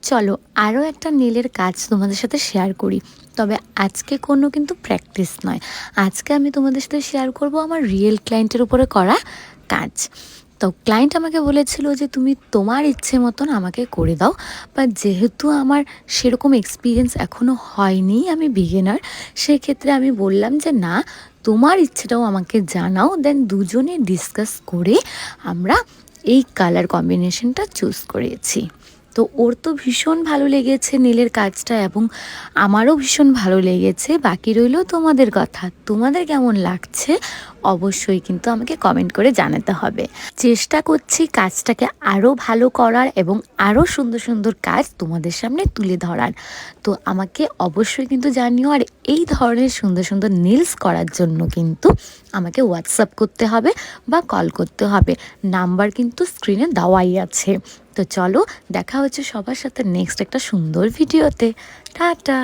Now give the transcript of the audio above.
চলো আরও একটা নীলের কাজ তোমাদের সাথে শেয়ার করি। তবে আজকে কোনো কিন্তু প্র্যাকটিস নয়, আজকে আমি তোমাদের সাথে শেয়ার করব আমার রিয়েল ক্লায়েন্টের উপরে করা কাজ। তো ক্লায়েন্ট আমাকে বলেছিল যে তুমি তোমার ইচ্ছে মতন আমাকে করে দাও, বাট যেহেতু আমার সেরকম এক্সপিরিয়েন্স এখনও হয়নি, আমি বিগিনার, সেক্ষেত্রে আমি বললাম যে না, তোমার ইচ্ছেটাও আমাকে জানাও, দেন দুজনে ডিসকাস করে আমরা এই কালার কম্বিনেশনটা চুজ করেছি। তো ওর তো ভীষণ ভালো লেগেছে নীলের কাজটা এবং আমারও ভীষণ ভালো লেগেছে। বাকি রইল তোমাদের কথা, তোমাদের কেমন লাগছে অবশ্যই কিন্তু আমাকে কমেন্ট করে জানাতে হবে। চেষ্টা করছি কাজটাকে আরও ভালো করার এবং আরও সুন্দর সুন্দর কাজ তোমাদের সামনে তুলে ধরার। তো আমাকে অবশ্যই কিন্তু জানিও। আর এই ধরনের সুন্দর সুন্দর নীলস করার জন্য কিন্তু আমাকে হোয়াটসঅ্যাপ করতে হবে বা কল করতে হবে, নাম্বার কিন্তু স্ক্রিনে দেওয়াই আছে। তো চলো দেখা হচ্ছে সবার সাথে নেক্সট একটা সুন্দর ভিডিওতে। টাটা।